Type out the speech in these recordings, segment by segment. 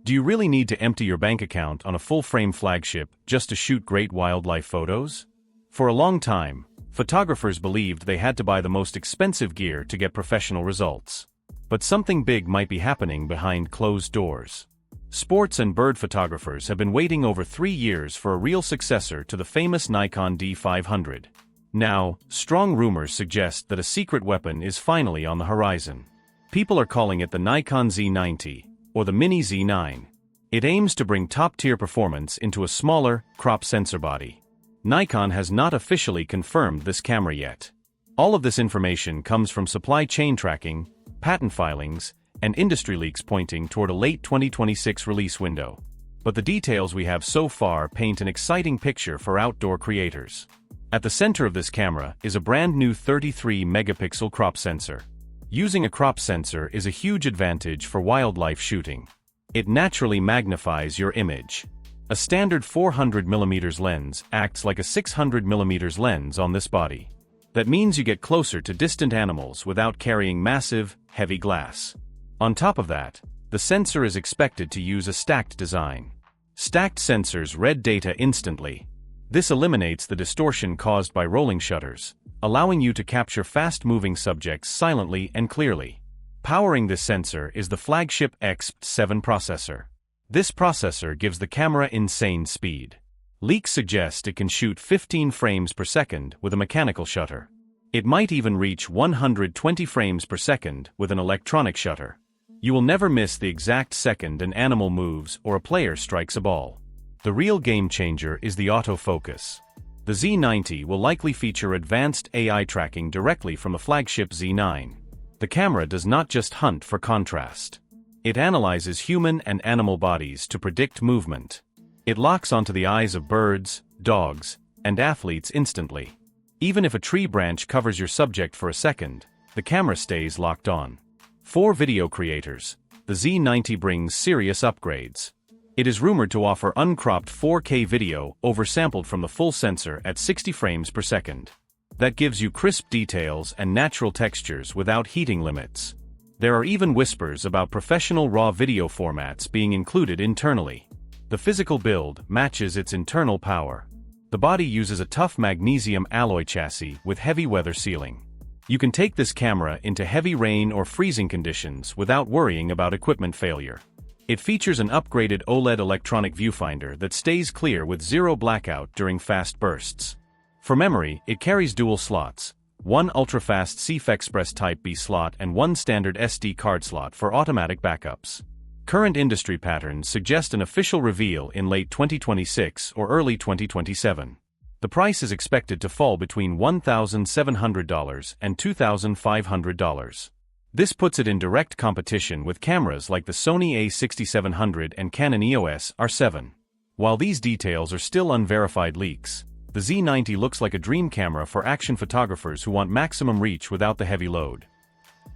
Do you really need to empty your bank account on a full-frame flagship just to shoot great wildlife photos? For a long time, photographers believed they had to buy the most expensive gear to get professional results. But something big might be happening behind closed doors. Sports and bird photographers have been waiting over 3 years for a real successor to the famous Nikon D500. Now, strong rumors suggest that a secret weapon is finally on the horizon. People are calling it the Nikon Z90, or the Mini Z9. It aims to bring top-tier performance into a smaller, crop sensor body. Nikon has not officially confirmed this camera yet. All of this information comes from supply chain tracking, patent filings, and industry leaks pointing toward a late 2026 release window. But the details we have so far paint an exciting picture for outdoor creators. At the center of this camera is a brand new 33-megapixel crop sensor. Using a crop sensor is a huge advantage for wildlife shooting. It naturally magnifies your image. A standard 400mm lens acts like a 600mm lens on this body. That means you get closer to distant animals without carrying massive, heavy glass. On top of that, the sensor is expected to use a stacked design. Stacked sensors read data instantly. This eliminates the distortion caused by rolling shutters, allowing you to capture fast-moving subjects silently and clearly. Powering this sensor is the flagship APS-C processor. This processor gives the camera insane speed. Leaks suggest it can shoot 15 frames per second with a mechanical shutter. It might even reach 120 frames per second with an electronic shutter. You will never miss the exact second an animal moves or a player strikes a ball. The real game changer is the autofocus. The Z90 will likely feature advanced AI tracking directly from the flagship Z9. The camera does not just hunt for contrast. It analyzes human and animal bodies to predict movement. It locks onto the eyes of birds, dogs, and athletes instantly. Even if a tree branch covers your subject for a second, the camera stays locked on. For video creators, the Z90 brings serious upgrades. It is rumored to offer uncropped 4K video oversampled from the full sensor at 60 frames per second. That gives you crisp details and natural textures without heating limits. There are even whispers about professional RAW video formats being included internally. The physical build matches its internal power. The body uses a tough magnesium alloy chassis with heavy weather sealing. You can take this camera into heavy rain or freezing conditions without worrying about equipment failure. It features an upgraded OLED electronic viewfinder that stays clear with zero blackout during fast bursts. For memory, it carries dual slots, one ultra-fast CF Express Type B slot and one standard SD card slot for automatic backups. Current industry patterns suggest an official reveal in late 2026 or early 2027. The price is expected to fall between $1,700 and $2,500. This puts it in direct competition with cameras like the Sony a6700 and Canon EOS R7. While these details are still unverified leaks, the Z90 looks like a dream camera for action photographers who want maximum reach without the heavy load.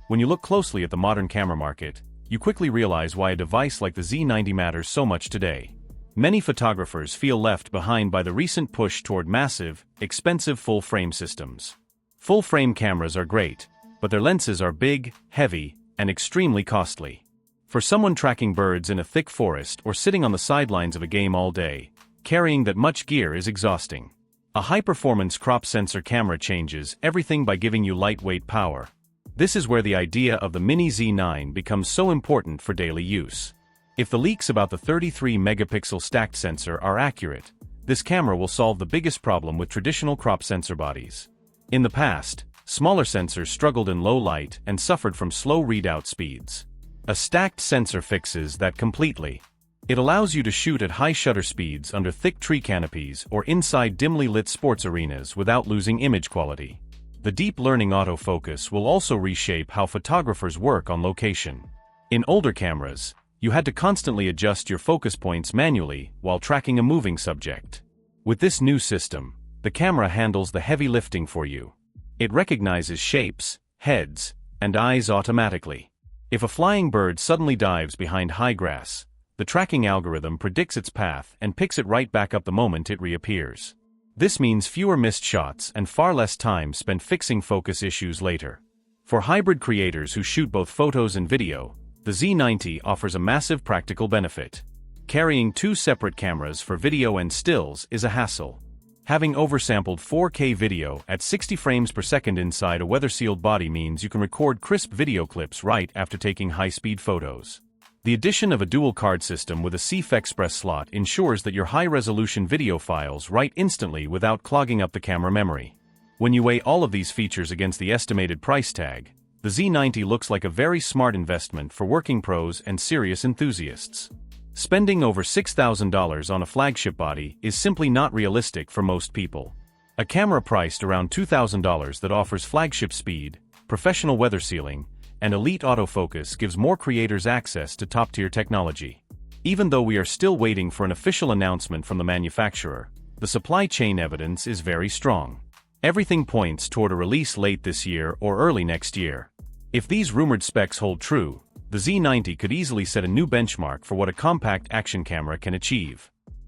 When you look closely at the modern camera market, you quickly realize why a device like the Z90 matters so much today. Many photographers feel left behind by the recent push toward massive, expensive full-frame systems. Full-frame cameras are great, but their lenses are big, heavy, and extremely costly. For someone tracking birds in a thick forest or sitting on the sidelines of a game all day, carrying that much gear is exhausting. A high-performance crop sensor camera changes everything by giving you lightweight power. This is where the idea of the Mini Z9 becomes so important for daily use. If the leaks about the 33-megapixel stacked sensor are accurate, this camera will solve the biggest problem with traditional crop sensor bodies. In the past, smaller sensors struggled in low light and suffered from slow readout speeds. A stacked sensor fixes that completely. It allows you to shoot at high shutter speeds under thick tree canopies or inside dimly lit sports arenas without losing image quality. The deep learning autofocus will also reshape how photographers work on location. In older cameras, you had to constantly adjust your focus points manually while tracking a moving subject. With this new system, the camera handles the heavy lifting for you. It recognizes shapes, heads, and eyes automatically. If a flying bird suddenly dives behind high grass, the tracking algorithm predicts its path and picks it right back up the moment it reappears. This means fewer missed shots and far less time spent fixing focus issues later. For hybrid creators who shoot both photos and video, The Z90 offers a massive practical benefit. Carrying two separate cameras for video and stills is a hassle. Having oversampled 4K video at 60 frames per second inside a weather-sealed body means you can record crisp video clips right after taking high-speed photos. The addition of a dual card system with a CF Express slot ensures that your high-resolution video files write instantly without clogging up the camera memory. When you weigh all of these features against the estimated price tag, the Z90 looks like a very smart investment for working pros and serious enthusiasts. Spending over $6,000 on a flagship body is simply not realistic for most people. A camera priced around $2,000 that offers flagship speed, professional weather sealing, and elite autofocus gives more creators access to top-tier technology. Even though we are still waiting for an official announcement from the manufacturer, the supply chain evidence is very strong. Everything points toward a release late this year or early next year. If these rumored specs hold true, the Z90 could easily set a new benchmark for what a compact action camera can achieve.